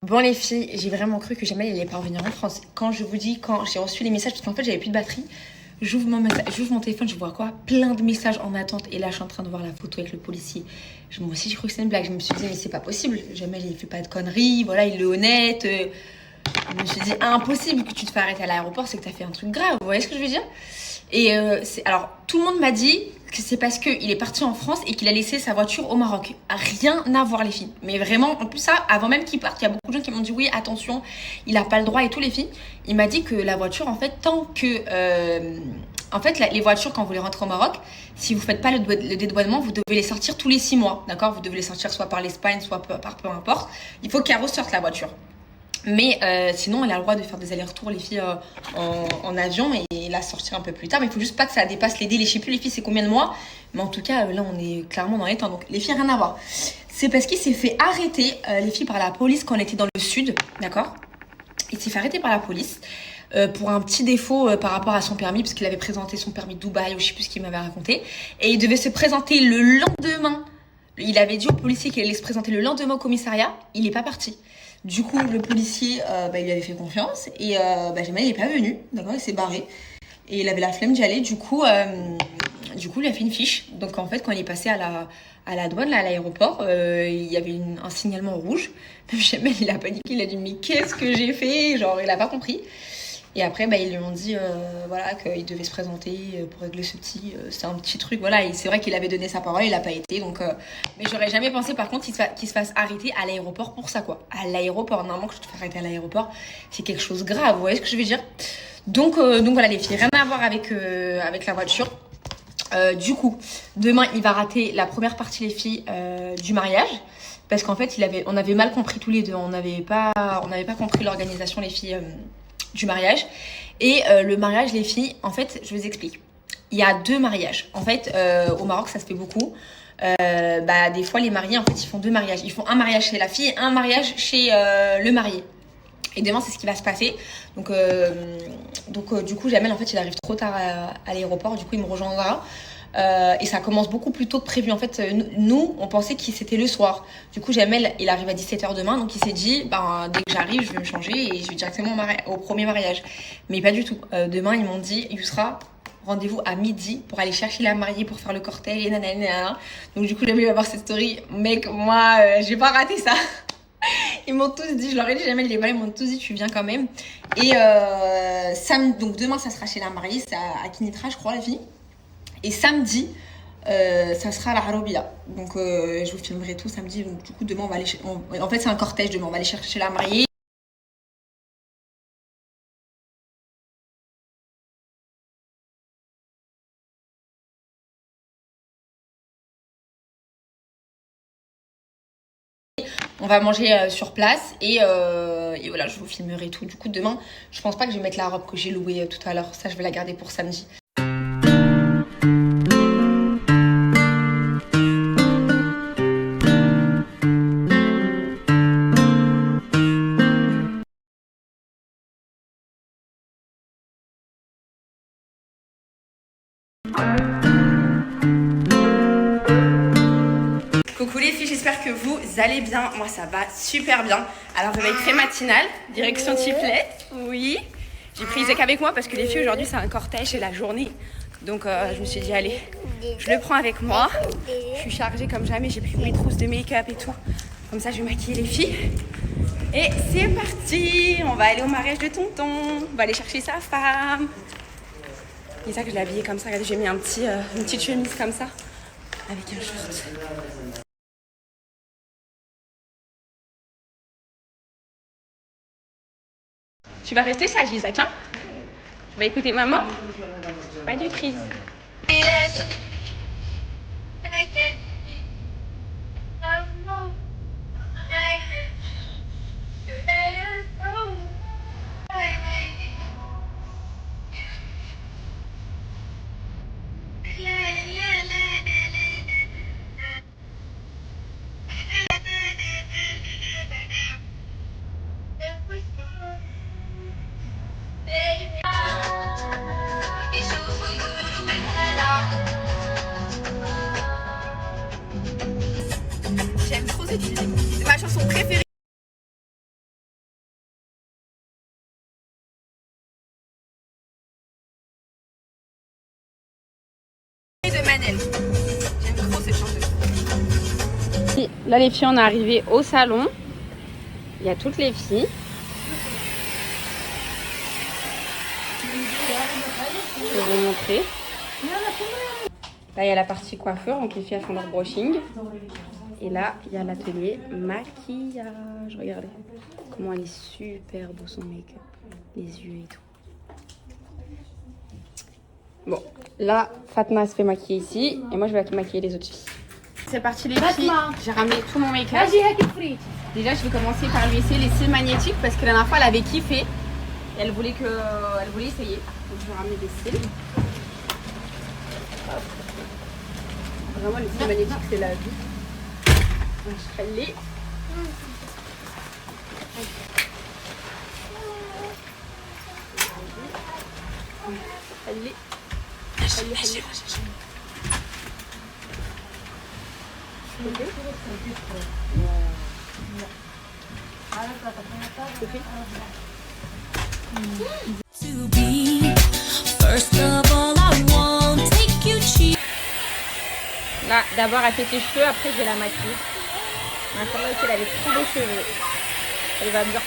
Bon les filles, j'ai vraiment cru que jamais elle allait parvenir en France. Quand je vous dis, quand j'ai reçu les messages, parce qu'en fait j'avais plus de batterie, j'ouvre mon téléphone, je vois quoi? Plein de messages en attente. Et là je suis en train de voir la photo avec le policier. Moi aussi j'ai cru que c'était une blague. Je me suis dit mais c'est pas possible. Jamais il fait pas de conneries, voilà il est honnête. Je me suis dit impossible que tu te fais arrêter à l'aéroport, c'est que t'as fait un truc grave. Vous voyez ce que je veux dire? Et alors tout le monde m'a dit que c'est parce qu'il est parti en France et qu'il a laissé sa voiture au Maroc. Rien à voir les filles. Mais vraiment, en plus ça, avant même qu'il parte, il y a beaucoup de gens qui m'ont dit oui, attention, il a pas le droit et tout les filles. Il m'a dit que la voiture, en fait, tant que... en fait, les voitures, quand vous les rentrez au Maroc, si vous faites pas le dédouanement, vous devez les sortir tous les 6 mois. D'accord? Vous devez les sortir soit par l'Espagne, soit par peu importe. Il faut qu'elle ressorte la voiture. Mais sinon, elle a le droit de faire des allers-retours, les filles, en avion et la sortir un peu plus tard. Mais il faut juste pas que ça dépasse les délais. Je sais plus, les filles, c'est combien de mois. Mais en tout cas, là, on est clairement dans les temps. Donc, les filles, rien à voir. C'est parce qu'il s'est fait arrêter, les filles, par la police quand on était dans le sud. D'accord? Il s'est fait arrêter par la police pour un petit défaut par rapport à son permis, parce qu'il avait présenté son permis de Dubaï ou je sais plus ce qu'il m'avait raconté. Et il devait se présenter le lendemain. Il avait dit au policier qu'il allait se présenter le lendemain au commissariat. Il n'est pas parti. Du coup, le policier, il lui avait fait confiance et jamais il n'est pas venu, d'accord, il s'est barré et il avait la flemme d'y aller. Du coup, il lui a fait une fiche. Donc en fait, quand il est passé à la douane, là, à l'aéroport, il y avait un signalement rouge. Jamais il a paniqué, il a dit mais qu'est-ce que j'ai fait? Genre, il a pas compris. Et après, ils lui ont dit qu'il devait se présenter pour régler c'est un petit truc, voilà. Et c'est vrai qu'il avait donné sa parole, il n'a pas été. Donc, mais j'aurais jamais pensé, par contre, qu'il se fasse arrêter à l'aéroport pour ça, quoi. À l'aéroport, normalement, que je te fais arrêter à l'aéroport, c'est quelque chose de grave, vous voyez ce que je veux dire? Donc voilà, les filles, rien à voir avec la voiture. Du coup, demain, il va rater la première partie, les filles, du mariage. Parce qu'en fait, on avait mal compris tous les deux. On n'avait pas compris l'organisation, les filles, du mariage. Et le mariage, les filles, en fait, je vous explique. Il y a 2 mariages. En fait, au Maroc, ça se fait beaucoup. Des fois, les mariés, en fait, ils font 2 mariages. Ils font un mariage chez la fille et un mariage chez le marié. Et demain, c'est ce qui va se passer. Donc, du coup, Jamel, en fait, il arrive trop tard à l'aéroport. Du coup, il me rejoindra. Et ça commence beaucoup plus tôt que prévu. En fait, nous, on pensait que c'était le soir. Du coup, Jamel, il arrive à 17h demain. Donc, il s'est dit, dès que j'arrive, je vais me changer et je vais directement au premier mariage. Mais pas du tout. Demain, ils m'ont dit, Yousra, rendez-vous à midi pour aller chercher la mariée pour faire le cortège et nanana. Donc, du coup, Jamel va voir cette story. Mec, moi, j'ai pas raté ça. Ils m'ont tous dit, je leur ai dit jamais les balles, ils m'ont tous dit tu viens quand même. Et donc demain ça sera chez la mariée, c'est à Kinitra je crois la fille. Et samedi ça sera à la Harobia. Donc je vous filmerai tout samedi. Donc du coup demain on va aller en fait c'est un cortège demain, on va aller chercher la mariée. On va manger sur place et voilà, je vous filmerai tout. Du coup, demain, je pense pas que je vais mettre la robe que j'ai louée tout à l'heure. Ça, je vais la garder pour samedi. Coucou les filles, j'espère que vous allez bien. Moi ça va super bien. Alors réveil très matinal, direction Tiflette. Oui. J'ai pris Isaac avec moi parce que les filles aujourd'hui c'est un cortège, c'est la journée. Donc je me suis dit allez, je le prends avec moi. Je suis chargée comme jamais, j'ai pris mes trousses de make-up et tout. Comme ça je vais maquiller les filles. Et c'est parti, on va aller au mariage de tonton. On va aller chercher sa femme. Isaac je l'ai habillé comme ça, regardez j'ai mis une petite chemise comme ça. Avec un short. Tu vas rester sage, Isaac, hein? Tu vas écouter maman? Pas de crise. de Manel. J'aime trop cette chanteuse. Là les filles, on est arrivé au salon. Il y a toutes les filles. Je vais vous montrer. Là il y a la partie coiffure, donc les filles elles font leur brushing. Et là il y a l'atelier maquillage. Regardez comment elle est super beau son make-up, les yeux et tout. Bon, là Fatma se fait maquiller ici et moi je vais maquiller les autres filles. C'est parti les filles, j'ai ramené tout mon make-up. Déjà je vais commencer par lui essayer les cils magnétiques parce que la dernière fois elle avait kiffé. Et elle voulait essayer. Donc je vais ramener des cils. Vraiment les cils magnétiques c'est la vie. Je vais les... Allez. Là, d'abord elle fait ses cheveux, après je vais la maquiller. Ma femme elle avait trop beaux cheveux. Elle va bien.